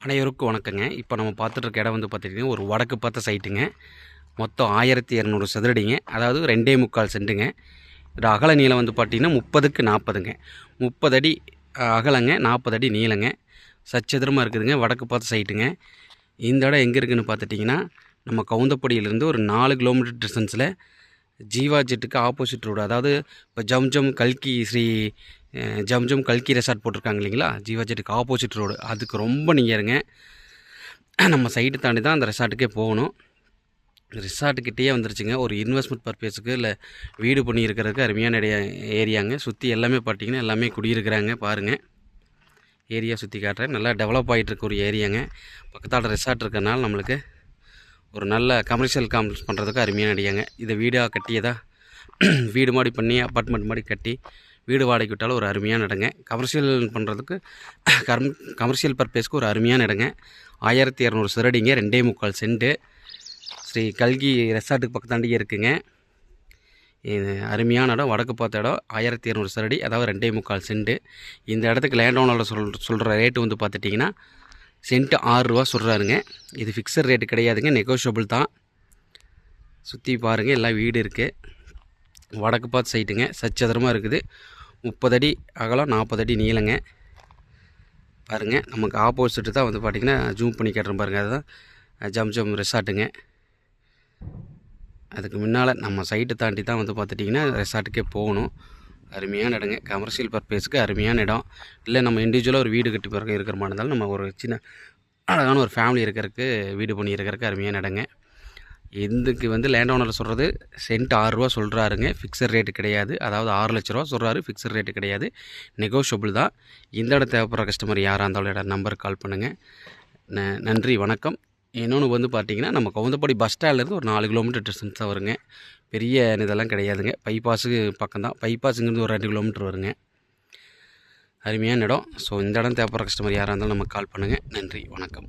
அனைவருக்கும் வணக்கங்க. இப்போ நம்ம பார்த்துட்டு இருக்க இடம் வந்து பார்த்திங்கன்னா ஒரு வடக்கு பார்த்த சைட்டுங்க. மொத்தம் 1200 சதுரடிங்க. அதாவது 2.25 சென்ட்டுங்க. இது அகல நீளம் வந்து பார்த்திங்கன்னா 30க்கு 40ங்க. 30 அடி அகலங்க, 40 அடி நீளங்க. சச்சதுரமாக இருக்குதுங்க. வடக்கு பார்த்த சைட்டுங்க. இந்த இடம் எங்கே இருக்குதுன்னு பார்த்துட்டிங்கன்னா நம்ம கவுந்தப்படியிலேருந்து ஒரு 4 கிலோமீட்டர் டிஸ்டன்ஸில் ஜீவா ஜெட்டுக்கு ஆப்போசிட் ரோடு. அதாவது இப்போ ஜம்ஜம் கல்கி ஜம்ஜம் கல்கி ரெசார்ட் போட்டிருக்காங்க இல்லைங்களா, ஜீவா ஜெட்டுக்கு ஆப்போசிட் ரோடு. அதுக்கு ரொம்ப நியருங்க. நம்ம சைட்டு தாண்டி தான் அந்த ரெசார்ட்டுக்கே போகணும். ரிசார்ட்டுக்கிட்டேயே வந்துருச்சுங்க. ஒரு இன்வெஸ்ட்மெண்ட் பர்பஸுக்கு இல்லை வீடு பண்ணி இருக்கிறதுக்கு அருமையான ஏரியாங்க. சுற்றி எல்லாமே பார்த்தீங்கன்னா எல்லாமே குடியிருக்கிறாங்க. பாருங்கள், ஏரியா சுற்றி காட்டுறேன். நல்லா டெவலப் ஆகிட்டு இருக்க ஒரு ஏரியாங்க. பக்கத்தால் ரெசார்ட் இருக்கிறனால நம்மளுக்கு ஒரு நல்ல கமர்ஷியல் காம்ப்ளெக்ஸ் பண்ணுறதுக்கு அருமையான ஏரியாங்க. இதை வீடாக கட்டியதா வீடு மாதிரி பண்ணி அப்பார்ட்மெண்ட் மாதிரி கட்டி வீடு வாடகைக்கு விட்டாலும் ஒரு அருமையான இடங்க. கமர்ஷியல் பண்ணுறதுக்கு கமர்ஷியல் பர்பஸ்க்கு ஒரு அருமையான இடங்க. 1200 சதுரடிங்க, 2.25 சென்ட்டு. ஸ்ரீ கல்கி ரெசார்ட்டுக்கு பக்கத்தாண்டியே இருக்குங்க. இது அருமையான இடம், வடக்கு பார்த்த இடம். 1200 சதுரடி, அதாவது 2.25 சென்ட்டு. இந்த இடத்துக்கு லேண்ட் ஓனரோட சொல்கிற ரேட்டு வந்து பார்த்துட்டிங்கன்னா சென்ட்டு 6 ரூபா சொல்கிறாருங்க. இது ஃபிக்ஸட் ரேட்டு கிடையாதுங்க, நெகோஷியபிள் தான். சுற்றி பாருங்கள், எல்லாம் வீடு இருக்குது. வடக்கு பார்த்து சைட்டுங்க, சச்சதுரமாக இருக்குது. 30 அடி அகலம், 40 அடி நீளங்க. பாருங்கள், நமக்கு ஆப்போசிட்டு தான் வந்து பார்த்திங்கன்னா ஜூம் பண்ணி காட்டுறேன் பாருங்கள். அதுதான் ஜம்ஜம் ரெசார்ட்டுங்க. அதுக்கு முன்னால் நம்ம சைட்டை தாண்டி தான் வந்து பார்த்துட்டிங்கன்னா ரெசார்ட்டுக்கே போகணும். அருமையான இடங்க, கமர்ஷியல் பர்பஸுக்கு அருமையான இடம். இல்லை நம்ம இண்டிவிஜுவலாக ஒரு வீடு கட்டி பிறகு இருக்கிற மாதிரி இருந்தாலும் நம்ம ஒரு சின்ன அழகான ஒரு ஃபேமிலி இருக்கிறதுக்கு வீடு பண்ணி இருக்கிறதுக்கு அருமையான இடங்க. இதுக்கு வந்து லேண்ட் ஓனர் சொல்கிறது சென்ட் 6 ரூபா சொல்கிறாருங்க, ஃபிக்ஸட் ரேட்டு கிடையாது. அதாவது 6 லட்ச ரூபா சொல்கிறாரு, ஃபிக்ஸட் ரேட்டு கிடையாது, நெகோஷியபிள் தான். இந்த இடம் தேவைப்படுற கஸ்டமர் யாராக இருந்தாலும் இடம் நம்பருக்கு கால் பண்ணுங்கள். நன்றி, வணக்கம். இன்னொன்று வந்து பார்த்திங்கன்னா நம்ம கவுந்தப்படி பஸ் ஸ்டாண்ட்லேருந்து ஒரு 4 கிலோமீட்டர் டிஸ்டன்ஸ் தான் வருங்க. பெரிய இதெல்லாம் கிடையாதுங்க. பைபாஸுக்கு பக்கம் தான். பைபாஸுங்கிறது ஒரு 2 கிலோமீட்டர் வருங்க. அருமையான இடம். ஸோ இந்த இடம் தேவைப்படுற கஸ்டமர் யாராக இருந்தாலும் நமக்கு கால் பண்ணுங்கள். நன்றி, வணக்கம்.